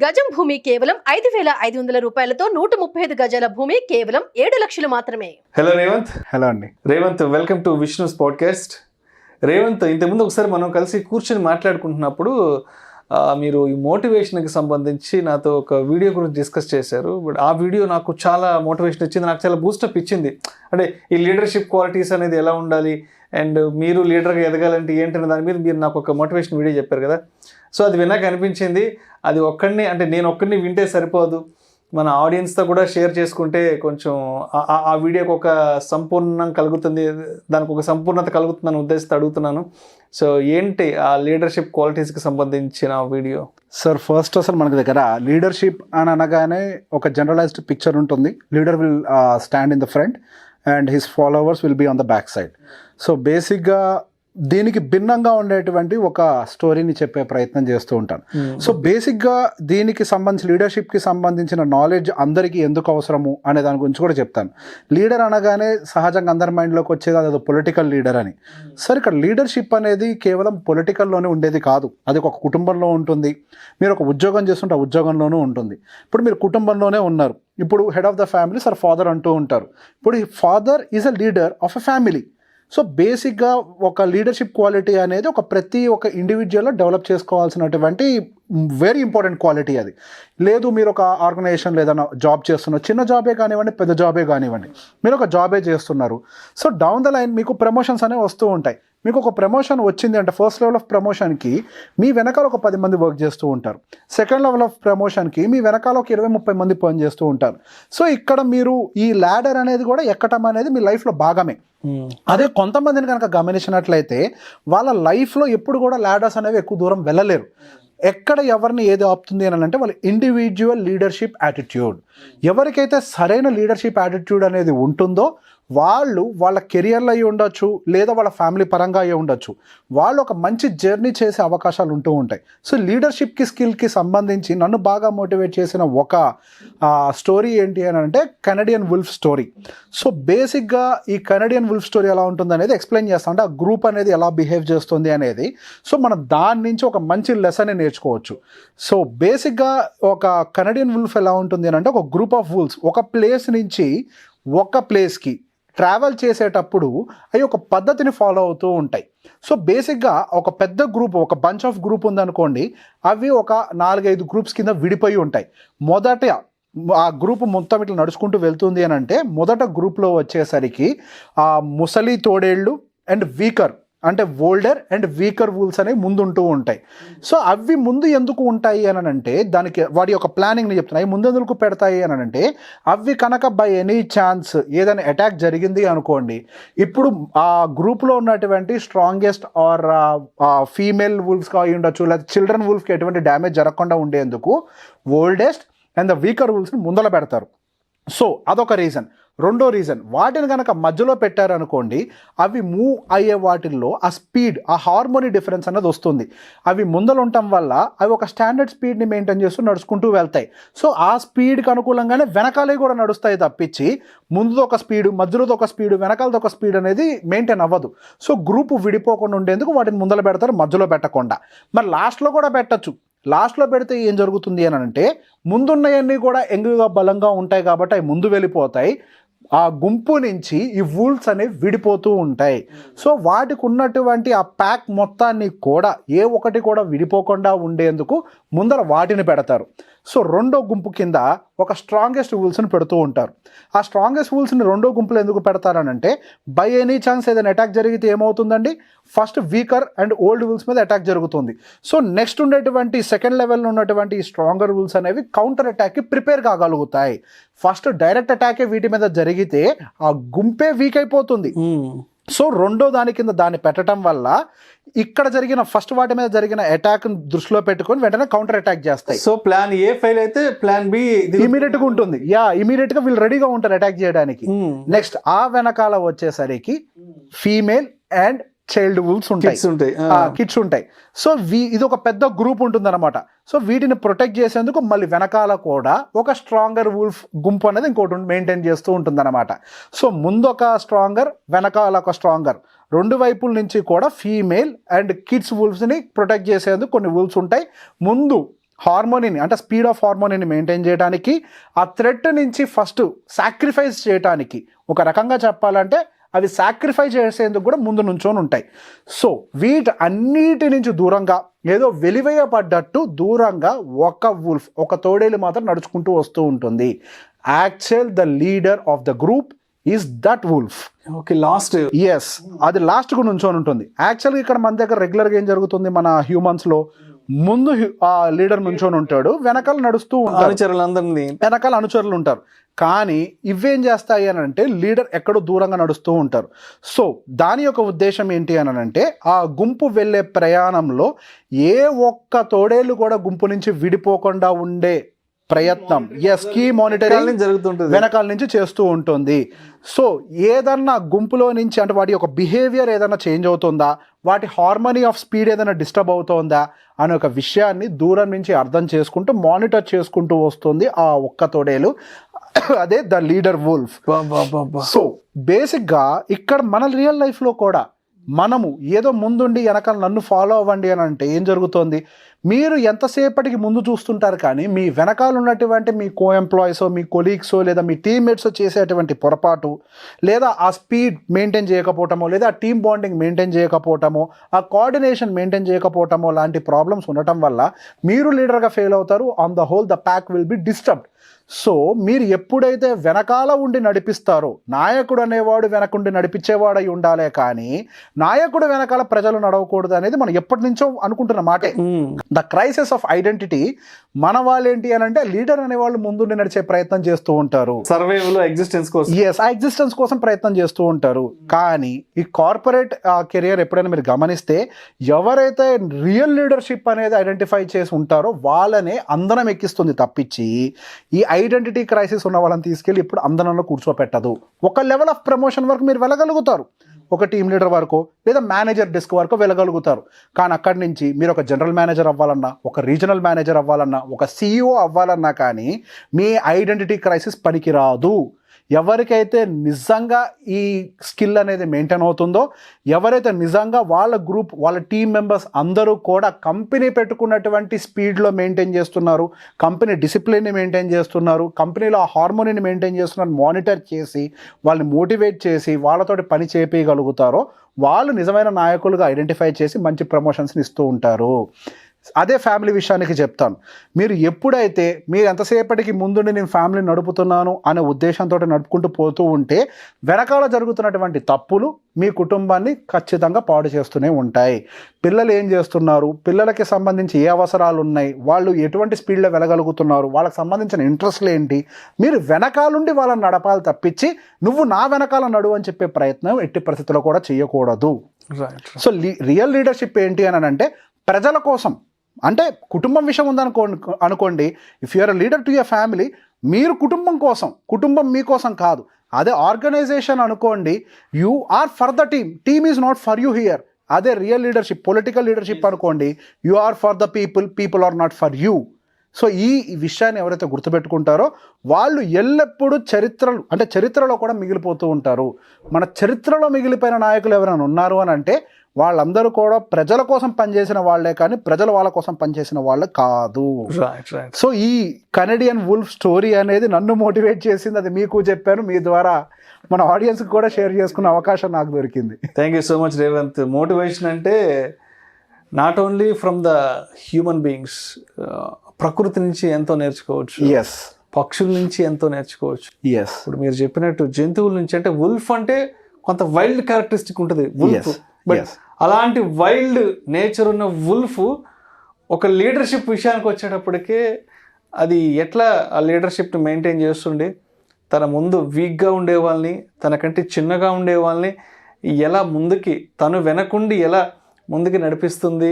గజం భూమి కేవలం 5,500 రూపాయలతో 135 గజాల భూమి కేవలం 7 లక్షలు మాత్రమే. హలో రేవంత్. హలో అండి Revanth, welcome to Vishnu's podcast. Revanth, ఇంతకుముందు ఒకసారి మనం కలిసి కూర్చొని మాట్లాడుకుంటున్నప్పుడు మీరు ఈ మోటివేషన్కి సంబంధించి నాతో ఒక వీడియో గురించి డిస్కస్ చేశారు. బట్ ఆ వీడియో నాకు చాలా మోటివేషన్ ఇచ్చింది, నాకు చాలా బూస్టప్ ఇచ్చింది. అంటే ఈ లీడర్షిప్ క్వాలిటీస్ అనేది ఎలా ఉండాలి అండ్ మీరు లీడర్గా ఎదగాలంటే ఏంటనే దాని మీద మీరు నాకు ఒక మోటివేషన్ వీడియో చెప్పారు కదా. సో అది విన్నాక అనిపించింది, అది ఒక్కడిని అంటే నేను ఒక్కడిని వింటే సరిపోదు, మన ఆడియన్స్తో కూడా షేర్ చేసుకుంటే కొంచెం ఆ వీడియోకి ఒక సంపూర్ణం కలుగుతుంది, దానికి ఒక సంపూర్ణత కలుగుతుందని ఉద్దేశిస్తూ అడుగుతున్నాను. సో ఏంటి ఆ లీడర్షిప్ క్వాలిటీస్కి సంబంధించిన వీడియో? సార్, ఫస్ట్ అసలు మనకి దగ్గర లీడర్షిప్ అని అనగానే ఒక జనరలైజ్డ్ పిక్చర్ ఉంటుంది. Leader will stand in the front and his followers will be on the back side. So బేసిక్గా దీనికి భిన్నంగా ఉండేటువంటి ఒక స్టోరీని చెప్పే ప్రయత్నం చేస్తూ ఉంటాను. సో బేసిక్గా దీనికి సంబంధించి లీడర్షిప్కి సంబంధించిన నాలెడ్జ్ అందరికీ ఎందుకు అవసరము అనే దాని గురించి కూడా చెప్తాను. లీడర్ అనగానే సహజంగా అందరి మైండ్లోకి వచ్చేది అది పొలిటికల్ లీడర్ అని. సరే, ఇక్కడ లీడర్షిప్ అనేది కేవలం పొలిటికల్లోనే ఉండేది కాదు, అది ఒక కుటుంబంలో ఉంటుంది. మీరు ఒక ఉద్యోగం చేస్తుంటే ఆ ఉద్యోగంలోనూ ఉంటుంది. ఇప్పుడు మీరు కుటుంబంలోనే ఉన్నారు, ఇప్పుడు head of the family sir father అంటూ ఉంటారు. ఇప్పుడు ఈ father is a leader of a family. So బేసిక్గా ఒక లీడర్షిప్ క్వాలిటీ అనేది ప్రతి ఒక్క ఇండివిజువల్లో డెవలప్ చేసుకోవాల్సినటువంటి వెరీ ఇంపార్టెంట్ క్వాలిటీ. అది లేదు, మీరు ఒక ఆర్గనైజేషన్ ఏదైనా జాబ్ చేస్తున్నారు, చిన్న జాబే కానివ్వండి పెద్ద జాబే కానివ్వండి, మీరు ఒక జాబే చేస్తున్నారు. సో డౌన్ ద లైన్ మీకు ప్రమోషన్స్ అనేవి వస్తూ ఉంటాయి. మీకు ఒక ప్రమోషన్ వచ్చింది అంటే ఫస్ట్ లెవెల్ ఆఫ్ ప్రమోషన్కి మీ వెనకాల ఒక 10 మంది వర్క్ చేస్తూ ఉంటారు. సెకండ్ లెవెల్ ఆఫ్ ప్రమోషన్కి మీ వెనకాల ఒక 20-30 మంది పని చేస్తూ ఉంటారు. సో ఇక్కడ మీరు ఈ ల్యాడర్ అనేది కూడా ఎక్కటం అనేది మీ లైఫ్లో భాగమే. అదే కొంతమందిని కనుక గమనించినట్లయితే వాళ్ళ లైఫ్లో ఎప్పుడు కూడా ల్యాడర్స్ అనేవి ఎక్కువ దూరం వెళ్ళలేరు. ఎక్కడ ఎవరిని ఏది ఆపుతుంది అని అంటే వాళ్ళ ఇండివిజువల్ లీడర్షిప్ యాటిట్యూడ్. ఎవరికైతే సరైన లీడర్షిప్ యాటిట్యూడ్ అనేది ఉంటుందో వాళ్ళు వాళ్ళ కెరియర్లో అయ్యి ఉండొచ్చు, లేదా వాళ్ళ ఫ్యామిలీ పరంగా అయ్యి ఉండొచ్చు, వాళ్ళు ఒక మంచి జర్నీ చేసే అవకాశాలు ఉంటూ ఉంటాయి. సో లీడర్షిప్కి స్కిల్కి సంబంధించి నన్ను బాగా మోటివేట్ చేసిన ఒక స్టోరీ ఏంటి అని అంటే కెనడియన్ వుల్ఫ్ స్టోరీ. సో బేసిక్గా ఈ కెనడియన్ వుల్ఫ్ స్టోరీ ఎలా ఉంటుంది అనేది ఎక్స్ప్లెయిన్ చేస్తాం, అంటే ఆ గ్రూప్ అనేది ఎలా బిహేవ్ చేస్తుంది అనేది. సో మనం దాని నుంచి ఒక మంచి లెసన్ నేర్చుకోవచ్చు. సో బేసిక్గా ఒక కెనడియన్ వుల్ఫ్ ఎలా ఉంటుంది అని అంటే ఒక గ్రూప్ ఆఫ్ వుల్ఫ్స్ ఒక ప్లేస్ నుంచి ఒక ప్లేస్కి ట్రావెల్ చేసేటప్పుడు అవి ఒక పద్ధతిని ఫాలో అవుతూ ఉంటాయి. సో బేసిక్గా ఒక పెద్ద గ్రూప్, ఒక బంచ్ ఆఫ్ గ్రూప్ ఉందనుకోండి, అవి ఒక 4-5 గ్రూప్స్ కింద విడిపోయి ఉంటాయి. మొదట ఆ గ్రూప్ మొత్తం ఇట్లా నడుచుకుంటూ వెళ్తుంది అని అంటే మొదట గ్రూప్లో వచ్చేసరికి ఆ ముసలి తోడేళ్ళు అండ్ వీకర్ అంటే ఓల్డర్ అండ్ వీకర్ వూల్స్ అనేవి ముందు ఉంటూ ఉంటాయి. సో అవి ముందు ఎందుకు ఉంటాయి అని అంటే దానికి వాడి యొక్క ప్లానింగ్ని చెప్తున్నాయి. ముందు ఎందుకు పెడతాయి అని అంటే అవి కనుక బై ఎనీ ఛాన్స్ ఏదైనా అటాక్ జరిగింది అనుకోండి, ఇప్పుడు ఆ గ్రూప్లో ఉన్నటువంటి స్ట్రాంగెస్ట్ ఆర్ ఫీమేల్ వూల్ఫ్స్గా అయి ఉండొచ్చు, లేదా చిల్డ్రన్ వూల్ఫ్కి ఎటువంటి డ్యామేజ్ జరగకుండా ఉండేందుకు ఓల్డెస్ట్ అండ్ ద వీకర్ వూల్స్ని ముందర పెడతారు. సో అదొక రీజన్. రెండో రీజన్, వాటిని కనుక మధ్యలో పెట్టారనుకోండి, అవి మూవ్ అయ్యే వాటిల్లో ఆ స్పీడ్, ఆ హార్మోనీ డిఫరెన్స్ అనేది వస్తుంది. అవి ముందలు ఉండటం వల్ల అవి ఒక స్టాండర్డ్ స్పీడ్ని మెయింటైన్ చేస్తూ నడుచుకుంటూ వెళ్తాయి. సో ఆ స్పీడ్కి అనుకూలంగానే వెనకాలే కూడా నడుస్తాయి తప్పించి ముందుతో ఒక స్పీడు, మధ్యలోతో ఒక స్పీడు, వెనకాలతో ఒక స్పీడ్ అనేది మెయింటైన్ అవ్వదు. సో గ్రూప్ విడిపోకుండా ఉండేందుకు వాటిని ముందలు పెడతారు, మధ్యలో పెట్టకుండా. మరి లాస్ట్లో కూడా పెట్టచ్చు. లాస్ట్లో పెడితే ఏం జరుగుతుంది అని అంటే ముందున్నవన్నీ కూడా ఎంగుగా బలంగా ఉంటాయి కాబట్టి అవి ముందు వెళ్ళిపోతాయి. ఆ గుంపు నుంచి ఈ వూల్స్ అనేవి విడిపోతూ ఉంటాయి. సో వాటికి ఉన్నటువంటి ఆ ప్యాక్ మొత్తాన్ని కూడా ఏ ఒక్కటి కూడా విడిపోకుండా ఉండేందుకు ముందర వాటిని పెడతారు. సో రెండో గుంపు కింద ఒక స్ట్రాంగెస్ట్ వూల్స్ని పెడుతూ ఉంటారు. ఆ స్ట్రాంగెస్ట్ వూల్స్ని రెండో గుంపులు ఎందుకు పెడతారనంటే బై ఎనీ ఛాన్స్ ఏదైనా అటాక్ జరిగితే ఏమవుతుందండి, ఫస్ట్ వీకర్ అండ్ ఓల్డ్ వూల్స్ మీద అటాక్ జరుగుతుంది. సో నెక్స్ట్ ఉండేటువంటి సెకండ్ లెవెల్లో ఉన్నటువంటి స్ట్రాంగర్ వూల్స్ అనేవి కౌంటర్ అటాక్కి ప్రిపేర్ కాగలుగుతాయి. ఫస్ట్ డైరెక్ట్ అటాకే వీటి మీద జరిగితే ఆ గుంపే వీక్ అయిపోతుంది. సో రెండో దాని కింద దాన్ని పెట్టడం వల్ల ఇక్కడ జరిగిన ఫస్ట్ వాటి మీద జరిగిన అటాక్ దృష్టిలో పెట్టుకొని వెంటనే కౌంటర్ అటాక్ చేస్తాయి. సో ప్లాన్ ఏ ఫెయిల్ అయితే ప్లాన్ బి ఇమీడియట్ గా ఉంటుంది. ఇమీడియట్ గా వీళ్ళు రెడీగా ఉంటారు అటాక్ చేయడానికి. నెక్స్ట్ ఆ వెనకాల వచ్చేసరికి ఫీమేల్ అండ్ చైల్డ్ వూల్స్ ఉంటాయి, కిడ్స్ ఉంటాయి. సో ఇది ఒక పెద్ద గ్రూప్ ఉంటుంది అనమాట. సో వీటిని ప్రొటెక్ట్ చేసేందుకు మళ్ళీ వెనకాల కూడా ఒక స్ట్రాంగర్ వూల్ఫ్ గుంపు అనేది ఇంకోటి మెయింటైన్ చేస్తూ ఉంటుంది అనమాట. సో ముందు ఒక స్ట్రాంగర్, వెనకాల ఒక స్ట్రాంగర్, రెండు వైపుల నుంచి కూడా ఫీమేల్ అండ్ కిడ్స్ వూల్ఫ్స్ని ప్రొటెక్ట్ చేసేందుకు కొన్ని వూల్స్ ఉంటాయి. ముందు హార్మోనీని అంటే స్పీడ్ ఆఫ్ హార్మోనీని మెయింటైన్ చేయడానికి, ఆ థ్రెట్ నుంచి ఫస్ట్ సాక్రిఫైస్ చేయడానికి, ఒక రకంగా చెప్పాలంటే అవి సాక్రిఫై చేసేందుకు కూడా ముందు నుంచొని ఉంటాయి. సో వీటన్నిటి నుంచి దూరంగా ఏదో వెలివేయబడ్డట్టు దూరంగా ఒక వుల్ఫ్, ఒక తోడేలు మాత్రం నడుచుకుంటూ వస్తూ ఉంటుంది. Actual the leader of the group is that wolf. Okay, last. Yes, అది లాస్ట్కు నుంచొని ఉంటుంది. యాక్చువల్గా ఇక్కడ మన దగ్గర రెగ్యులర్గా ఏం జరుగుతుంది, మన హ్యూమన్స్లో ముందు ఆ లీడర్ నుంచొని ఉంటాడు, వెనకాల నడుస్తూ ఉంటారు, వెనకాల అనుచరులు ఉంటారు. కానీ ఇవేం చేస్తాయి అని అంటే లీడర్ ఎక్కడో దూరంగా నడుస్తూ ఉంటారు. సో దాని యొక్క ఉద్దేశం ఏంటి అని అంటే ఆ గుంపు వెళ్ళే ప్రయాణంలో ఏ ఒక్క తోడేళ్ళు కూడా గుంపు నుంచి విడిపోకుండా ఉండే ప్రయత్నం, కీ మానిటరింగ్ జరుగుతుంటుంది, వెనకాల నుంచి చేస్తూ ఉంటుంది. సో ఏదన్నా గుంపులో నుంచి అంటే వాటి యొక్క బిహేవియర్ ఏదైనా చేంజ్ అవుతుందా, వాటి హార్మోనీ ఆఫ్ స్పీడ్ ఏదైనా డిస్టర్బ్ అవుతుందా అనే ఒక విషయాన్ని దూరం నుంచి అర్థం చేసుకుంటూ మానిటర్ చేసుకుంటూ వస్తుంది ఆ ఒక్క తోడేలు, అదే ద లీడర్ వుల్ఫ్. సో బేసిక్గా ఇక్కడ మన రియల్ లైఫ్లో కూడా మనము ఏదో ముందుండి వెనకాల నన్ను ఫాలో అవ్వండి అని అంటే ఏం జరుగుతుంది, మీరు ఎంతసేపటికి ముందు చూస్తుంటారు కానీ మీ వెనకాల ఉన్నటువంటి మీ కో ఎంప్లాయీసో, మీ కొలీగ్సో లేదా మీ టీమ్మేట్సో చేసేటువంటి పొరపాటు, లేదా ఆ స్పీడ్ మెయింటైన్ చేయకపోవటమో, లేదా ఆ టీమ్ బాండింగ్ మెయింటైన్ చేయకపోవటమో, ఆ కోఆర్డినేషన్ మెయింటైన్ చేయకపోవటమో లాంటి ప్రాబ్లమ్స్ ఉండటం వల్ల మీరు లీడర్గా ఫెయిల్ అవుతారు. On the whole the pack will be disturbed. So మీరు ఎప్పుడైతే వెనకాల ఉండి నడిపిస్తారో, నాయకుడు అనేవాడు వెనకుండి నడిపించేవాడై ఉండాలే కానీ నాయకుడు వెనకాల ప్రజలు నడవకూడదు అనేది మనం ఎప్పటి నుంచో అనుకుంటున్న మాటే. ద క్రైసిస్ ఆఫ్ ఐడెంటిటీ మన వాళ్ళు ఏంటి అని అంటే లీడర్ అనేవాళ్ళు ముందుండి నడిచే ప్రయత్నం చేస్తూ ఉంటారు, సర్వైవల్ ఎగ్జిస్టెన్స్ కోసం. ఆ ఎగ్జిస్టెన్స్ కోసం ప్రయత్నం చేస్తూ ఉంటారు. కానీ ఈ కార్పొరేట్ కెరియర్ ఎప్పుడైనా మీరు గమనిస్తే ఎవరైతే రియల్ లీడర్షిప్ అనేది ఐడెంటిఫై చేసి ఉంటారో వాళ్ళనే అందరం ఎక్కిస్తుంది తప్పించి ఈ ఐడెంటిటీ క్రైసిస్ ఉన్న వాళ్ళని తీసుకెళ్ళి ఇప్పుడు అందనంలో కూర్చోపెట్టదు. ఒక లెవెల్ ఆఫ్ ప్రమోషన్ వరకు మీరు వెళ్ళగలుగుతారు, ఒక టీమ్ లీడర్ వరకు లేదా మేనేజర్ డెస్క్ వరకు వెళ్ళగలుగుతారు. కానీ అక్కడి నుంచి మీరు ఒక జనరల్ మేనేజర్ అవ్వాలన్నా, ఒక రీజనల్ మేనేజర్ అవ్వాలన్నా, ఒక CEO అవ్వాలన్నా కానీ మీ ఐడెంటిటీ క్రైసిస్ పనికిరాదు. ఎవరికైతే నిజంగా ఈ స్కిల్ అనేది మెయింటైన్ అవుతుందో, ఎవరైతే నిజంగా వాళ్ళ గ్రూప్, వాళ్ళ టీం మెంబర్స్ అందరూ కూడా కంపెనీ పెట్టుకున్నటువంటి స్పీడ్లో మెయింటైన్ చేస్తున్నారు, కంపెనీ డిసిప్లిన్ని మెయింటైన్ చేస్తున్నారు, కంపెనీలో ఆ హార్మోనీని మెయింటైన్ చేస్తున్నారు, మానిటర్ చేసి వాళ్ళని మోటివేట్ చేసి వాళ్ళతోటి పని చేపించగలుగుతారో వాళ్ళు నిజమైన నాయకులుగా ఐడెంటిఫై చేసి మంచి ప్రమోషన్స్ని ఇస్తూ ఉంటారు. అదే ఫ్యామిలీ విషయానికి చెప్తాను. మీరు ఎప్పుడైతే మీరు ఎంతసేపటికి ముందుండి నేను ఫ్యామిలీ నడుపుతున్నాను అనే ఉద్దేశంతో నడుపుకుంటూ పోతూ ఉంటే వెనకాల జరుగుతున్నటువంటి తప్పులు మీ కుటుంబాన్ని ఖచ్చితంగా పాడు చేస్తూనే ఉంటాయి. పిల్లలు ఏం చేస్తున్నారు, పిల్లలకి సంబంధించి ఏ అవసరాలు ఉన్నాయి, వాళ్ళు ఎటువంటి స్పీడ్లో వెళ్ళగలుగుతున్నారు, వాళ్ళకి సంబంధించిన ఇంట్రెస్ట్లు ఏంటి, మీరు వెనకాలండి వాళ్ళని నడపాలి తప్పించి నువ్వు నా వెనకాల నడువు అని చెప్పే ప్రయత్నం ఎట్టి పరిస్థితుల్లో కూడా చేయకూడదు. సో రియల్ లీడర్షిప్ ఏంటి అని అంటే ప్రజల కోసం, అంటే కుటుంబం విషయం ఉందనుకోండి, if you're a leader to your family, మీరు కుటుంబం కోసం, కుటుంబం మీకోసం కాదు. అదే ఆర్గనైజేషన్ అనుకోండి, you are for the team is not for you here. అదే రియల్ లీడర్షిప్, పొలిటికల్ లీడర్షిప్ అనుకోండి, you are for the people are not for you. So ఈ విషయాన్ని ఎవరైతే గుర్తుపెట్టుకుంటారో వాళ్ళు ఎల్లప్పుడూ చరిత్రలో కూడా మిగిలిపోతూ ఉంటారు. మన చరిత్రలో మిగిలిపోయిన నాయకులు ఎవరైనా ఉన్నారు అని అంటే వాళ్ళందరూ కూడా ప్రజల కోసం పనిచేసిన వాళ్ళే కానీ ప్రజలు వాళ్ళ కోసం పనిచేసిన వాళ్ళు కాదు. సో ఈ కెనడియన్ వుల్ఫ్ స్టోరీ అనేది నన్ను మోటివేట్ చేసింది, అది మీకు చెప్పాను, మీ ద్వారా మన ఆడియన్స్కి కూడా షేర్ చేసుకునే అవకాశం నాకు దొరికింది. Thank you so much Revanth. Motivation అంటే not only from the human beings, ప్రకృతి నుంచి ఎంతో నేర్చుకోవచ్చు, పక్షుల నుంచి ఎంతో నేర్చుకోవచ్చు. ఇప్పుడు మీరు చెప్పినట్టు జంతువుల నుంచి, అంటే వుల్ఫ్ అంటే కొంత వైల్డ్ క్యారెక్టరిస్టిక్ ఉంటుంది వుల్ఫ్, బట్ అలాంటి వైల్డ్ నేచర్ ఉన్న వుల్ఫ్ ఒక లీడర్షిప్ విషయానికి వచ్చేటప్పటికే అది ఎట్లా ఆ లీడర్షిప్ని మెయింటైన్ చేస్తుండే, తన ముందు వీక్గా ఉండే వాళ్ళని, తనకంటే చిన్నగా ఉండే వాళ్ళని ఎలా ముందుకి, తను వెనకుండి ఎలా ముందుకి నడిపిస్తుంది,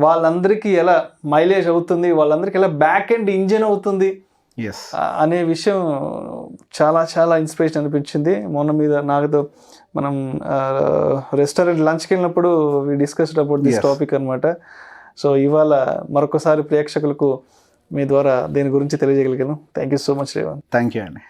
వాళ్ళందరికీ ఎలా మైలేజ్ అవుతుంది, వాళ్ళందరికీ ఎలా బ్యాక్ ఎండ్ ఇంజిన్ అవుతుంది అనే విషయం చాలా చాలా ఇన్స్పిరేషన్ అనిపించింది. మొన్న మీద నాకుతో మనం రెస్టారెంట్ లంచ్కి వెళ్ళినప్పుడు we discussed about this topic అనమాట. సో ఇవాళ మరొకసారి ప్రేక్షకులకు మీ ద్వారా దీని గురించి తెలియజేయగలిగాను. Thank you so much Revanth. Thank you అండి.